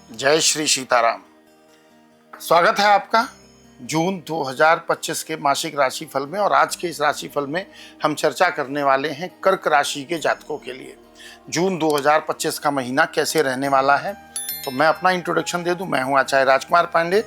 जय श्री सीताराम। स्वागत है आपका जून 2025 के मासिक राशिफल में। और आज के इस राशिफल में हम चर्चा करने वाले हैं कर्क राशि के जातकों के लिए जून 2025 का महीना कैसे रहने वाला है। तो मैं अपना इंट्रोडक्शन दे दूं। मैं हूं आचार्य राजकुमार पांडे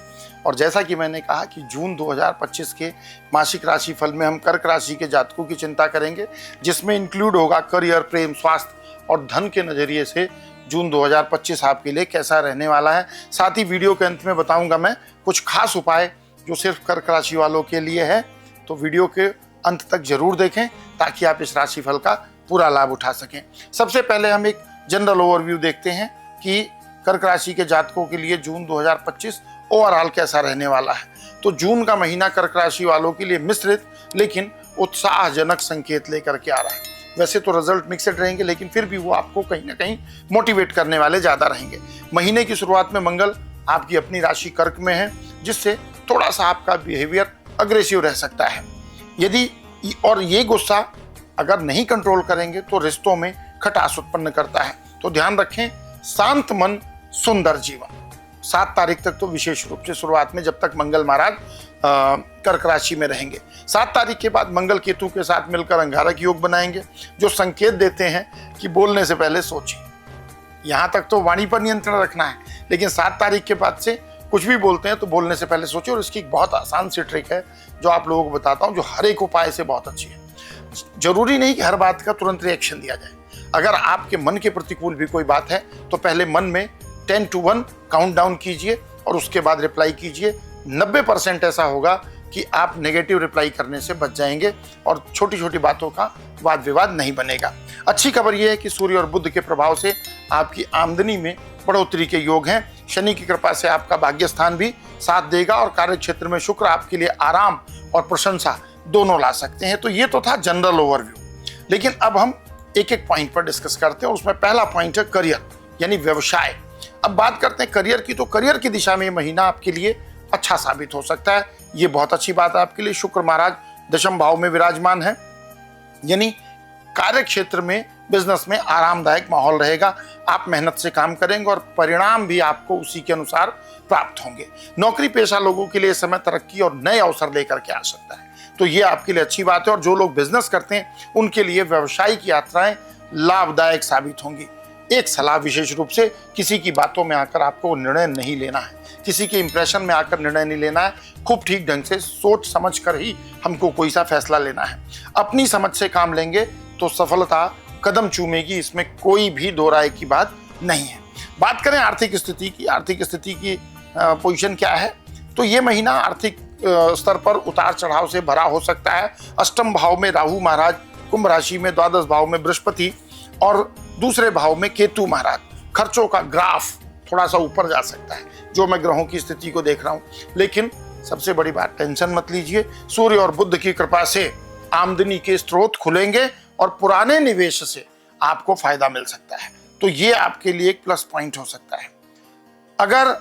और जैसा कि मैंने कहा कि जून 2025 के मासिक राशिफल में हम कर्क राशि के जातकों की चिंता करेंगे, जिसमें इंक्लूड होगा करियर, प्रेम, स्वास्थ्य और धन के नजरिए से जून 2025 आपके लिए कैसा रहने वाला है। साथ ही वीडियो के अंत में बताऊंगा मैं कुछ खास उपाय जो सिर्फ कर्क राशि वालों के लिए है। तो वीडियो के अंत तक जरूर देखें ताकि आप इस राशिफल का पूरा लाभ उठा सकें। सबसे पहले हम एक जनरल ओवरव्यू देखते हैं कि कर्क राशि के जातकों के लिए जून 2025 ओवरऑल कैसा रहने वाला है। तो जून का महीना कर्क राशि वालों के लिए मिश्रित लेकिन उत्साहजनक संकेत लेकर के आ रहा है। वैसे तो रिजल्ट मिक्सड रहेंगे, लेकिन फिर भी वो आपको कहीं ना कहीं मोटिवेट करने वाले ज़्यादा रहेंगे। महीने की शुरुआत में मंगल आपकी अपनी राशि कर्क में है, जिससे थोड़ा सा आपका बिहेवियर अग्रेसिव रह सकता है। यदि और ये गुस्सा अगर नहीं कंट्रोल करेंगे तो रिश्तों में खटास उत्पन्न करता है। तो ध्यान रखें, शांत मन सुंदर जीवन। 7 तारीख तक तो विशेष रूप से शुरुआत में, जब तक मंगल महाराज कर्क राशि में रहेंगे। 7 तारीख के बाद मंगल केतु के साथ मिलकर अंगारक योग बनाएंगे, जो संकेत देते हैं कि बोलने से पहले सोचें। यहाँ तक तो वाणी पर नियंत्रण रखना है, लेकिन 7 तारीख के बाद से कुछ भी बोलते हैं तो बोलने से पहले सोचें। और इसकी एक बहुत आसान सी ट्रिक है जो आप लोगों को बताता हूँ, जो हर एक उपाय से बहुत अच्छी है। जरूरी नहीं कि हर बात का तुरंत रिएक्शन दिया जाए। अगर आपके मन के प्रतिकूल भी कोई बात है तो पहले मन में 10 to 1 काउंट डाउन कीजिए और उसके बाद रिप्लाई कीजिए। 90% ऐसा होगा कि आप नेगेटिव रिप्लाई करने से बच जाएंगे और छोटी छोटी बातों का वाद विवाद नहीं बनेगा। अच्छी खबर यह है कि सूर्य और बुध के प्रभाव से आपकी आमदनी में बढ़ोतरी के योग हैं। शनि की कृपा से आपका भाग्य स्थान भी साथ देगा और कार्य क्षेत्र में शुक्र आपके लिए आराम और प्रशंसा दोनों ला सकते हैं। तो ये तो था जनरल ओवरव्यू, लेकिन अब हम एक एक पॉइंट पर डिस्कस करते हैं। उसमें पहला पॉइंट है करियर यानी व्यवसाय। अब बात करते हैं करियर की। तो करियर की दिशा में महीना आपके लिए अच्छा साबित हो सकता है। ये बहुत अच्छी बात है आपके लिए। शुक्र महाराज दशम भाव में विराजमान है, यानी कार्य क्षेत्र में, बिजनेस में आरामदायक माहौल रहेगा। आप मेहनत से काम करेंगे और परिणाम भी आपको उसी के अनुसार प्राप्त होंगे। नौकरी पेशा लोगों के लिए समय तरक्की और नए अवसर लेकर के आ सकता है, तो ये आपके लिए अच्छी बात है। और जो लोग बिजनेस करते हैं उनके लिए व्यावसायिक यात्राएं लाभदायक साबित होंगी। एक सलाह विशेष रूप से, किसी की बातों में आकर आपको निर्णय नहीं लेना है, किसी के इंप्रेशन में आकर निर्णय नहीं लेना है। खूब ठीक ढंग से सोच समझ कर ही हमको कोई सा फैसला लेना है। अपनी समझ से काम लेंगे तो सफलता कदम चूमेगी, इसमें कोई भी दो राय की बात नहीं है। बात करें आर्थिक स्थिति की। आर्थिक स्थिति की पोजीशन क्या है, तो ये महीना आर्थिक स्तर पर उतार चढ़ाव से भरा हो सकता है। अष्टम भाव में राहु महाराज, कुंभ राशि में द्वादश भाव में बृहस्पति और दूसरे भाव में केतु महाराज। खर्चों का ग्राफ थोड़ा सा ऊपर जा सकता है, जो मैं ग्रहों की स्थिति को देख रहा हूं। लेकिन सबसे बड़ी बात, टेंशन मत लीजिए। सूर्य और बुध की कृपा से आमदनी के स्रोत खुलेंगे और पुराने निवेश से आपको फायदा मिल सकता है। तो ये आपके लिए एक प्लस पॉइंट हो सकता है। अगर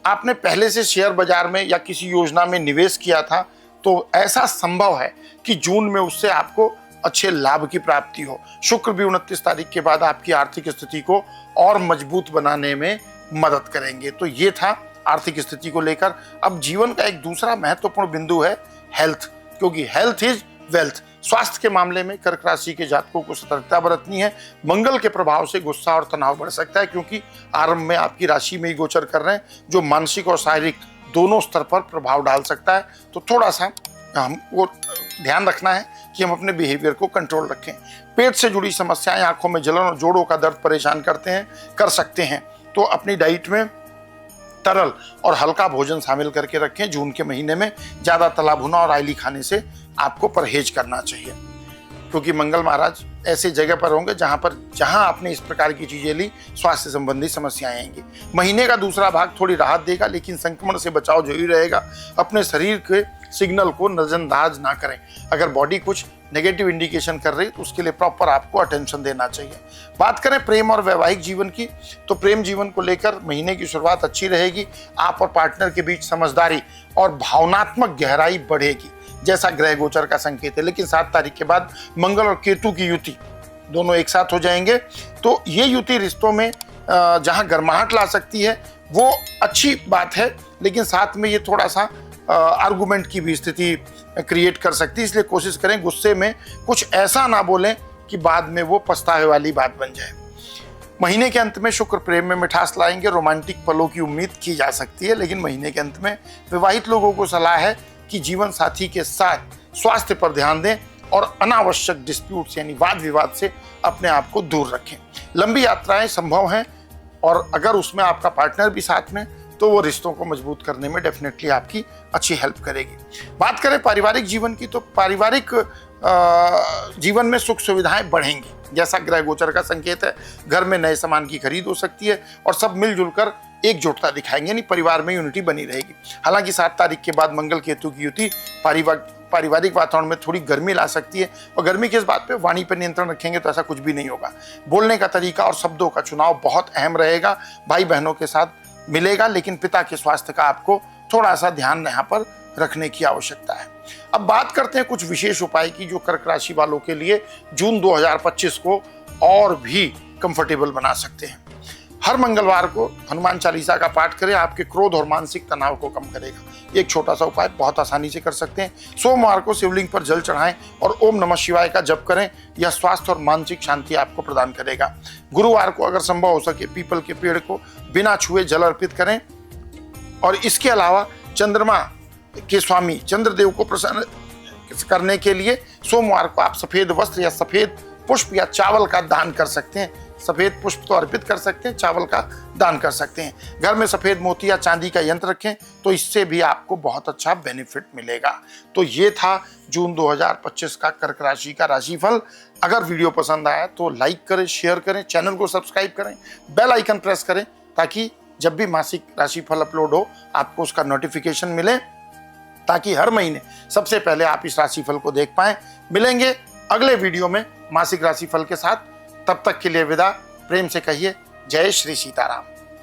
आपने पहले से शेयर बाजार में या किसी योजना में निवेश किया था तो ऐसा संभव है कि जून में उससे आपको अच्छे लाभ की प्राप्ति हो। शुक्र भी 29 तारीख के बाद आपकी आर्थिक स्थिति को और मजबूत बनाने में मदद करेंगे। तो ये था आर्थिक स्थिति को लेकर। अब जीवन का एक दूसरा महत्वपूर्ण बिंदु है हेल्थ, क्योंकि हेल्थ इज वेल्थ। स्वास्थ्य के मामले में कर्क राशि के जातकों को सतर्कता बरतनी है। मंगल के प्रभाव से गुस्सा और तनाव बढ़ सकता है, क्योंकि आरंभ में आपकी राशि में ही गोचर कर रहे हैं, जो मानसिक और शारीरिक दोनों स्तर पर प्रभाव डाल सकता है। तो थोड़ा सा हमको ध्यान रखना है कि हम अपने बिहेवियर को कंट्रोल रखें। पेट से जुड़ी समस्याएं, आंखों में जलन और जोड़ों का दर्द परेशान कर सकते हैं। तो अपनी डाइट में तरल और हल्का भोजन शामिल करके रखें। जून के महीने में ज़्यादा तला भुना और ऑयली खाने से आपको परहेज करना चाहिए, क्योंकि मंगल महाराज ऐसे जगह पर होंगे जहां आपने इस प्रकार की चीजें ली, स्वास्थ्य संबंधी समस्याएं आएंगी। महीने का दूसरा भाग थोड़ी राहत देगा, लेकिन संक्रमण से बचाव जरूरी रहेगा। अपने शरीर के सिग्नल को नजरअंदाज ना करें। अगर बॉडी कुछ नेगेटिव इंडिकेशन कर रही है तो उसके लिए प्रॉपर आपको अटेंशन देना चाहिए। बात करें प्रेम और वैवाहिक जीवन की, तो प्रेम जीवन को लेकर महीने की शुरुआत अच्छी रहेगी। आप और पार्टनर के बीच समझदारी और भावनात्मक गहराई बढ़ेगी, जैसा ग्रह गोचर का संकेत है। लेकिन 7 तारीख के बाद मंगल और केतु की युति दोनों एक साथ हो जाएंगे, तो ये युति रिश्तों में जहाँ गर्माहट ला सकती है वो अच्छी बात है, लेकिन साथ में ये थोड़ा सा आर्गुमेंट की भी स्थिति क्रिएट कर सकती है। इसलिए कोशिश करें गुस्से में कुछ ऐसा ना बोलें कि बाद में वो पछतावे वाली बात बन जाए। महीने के अंत में शुक्र प्रेम में मिठास लाएंगे, रोमांटिक पलों की उम्मीद की जा सकती है, लेकिन महीने के अंत में विवाहित लोगों को सलाह है कि जीवन साथी के साथ स्वास्थ्य पर ध्यान दें और अनावश्यक डिस्प्यूट्स यानी वाद विवाद से अपने आप को दूर रखें। लंबी यात्राएं संभव हैं और अगर उसमें आपका पार्टनर भी साथ में, तो वो रिश्तों को मजबूत करने में डेफिनेटली आपकी अच्छी हेल्प करेगी। बात करें पारिवारिक जीवन की, तो पारिवारिक जीवन में सुख सुविधाएं बढ़ेंगी, जैसा ग्रह गोचर का संकेत है। घर में नए सामान की खरीद हो सकती है और सब मिलजुल कर एकजुटता दिखाएंगे, यानी परिवार में यूनिटी बनी रहेगी। हालांकि 7 तारीख के बाद मंगल केतु की युति पारिवारिक वातावरण में थोड़ी गर्मी ला सकती है, और गर्मी की इस बात पे वाणी पर नियंत्रण रखेंगे तो ऐसा कुछ भी नहीं होगा। बोलने का तरीका और शब्दों का चुनाव बहुत अहम रहेगा। भाई बहनों के साथ मिलेगा, लेकिन पिता के स्वास्थ्य का आपको थोड़ा सा ध्यान यहाँ पर रखने की आवश्यकता है। अब बात करते हैं कुछ विशेष उपाय की जो कर्क राशि वालों के लिए जून 2025 को और भी कंफर्टेबल बना सकते हैं। हर मंगलवार को हनुमान चालीसा का पाठ करें, आपके क्रोध और मानसिक तनाव को कम करेगा। एक छोटा सा उपाय बहुत आसानी से कर सकते हैं। सोमवार को शिवलिंग पर जल चढ़ाएं और ओम नमः शिवाय का जप करें, यह स्वास्थ्य और मानसिक शांति आपको प्रदान करेगा। गुरुवार को अगर संभव हो सके पीपल के पेड़ को बिना छुए जल अर्पित करें, और इसके अलावा चंद्रमा के स्वामी चंद्रदेव को प्रसन्न करने के लिए सोमवार को आप सफेद वस्त्र या सफेद पुष्प या चावल का दान कर सकते हैं। सफेद पुष्प तो अर्पित कर सकते हैं, चावल का दान कर सकते हैं। घर में सफेद मोती या चांदी का यंत्र रखें तो इससे भी आपको बहुत अच्छा बेनिफिट मिलेगा। तो ये था जून 2025 का कर्क राशि का राशिफल। अगर वीडियो पसंद आया तो लाइक करें, शेयर करें, चैनल को सब्सक्राइब करें, बेल आइकन प्रेस करें, ताकि जब भी मासिक राशिफल अपलोड हो आपको उसका नोटिफिकेशन मिले, ताकि हर महीने सबसे पहले आप इस राशिफल को देख पाएं। मिलेंगे अगले वीडियो में मासिक राशिफल के साथ। तब तक के लिए विदा। प्रेम से कहिए जय श्री सीताराम।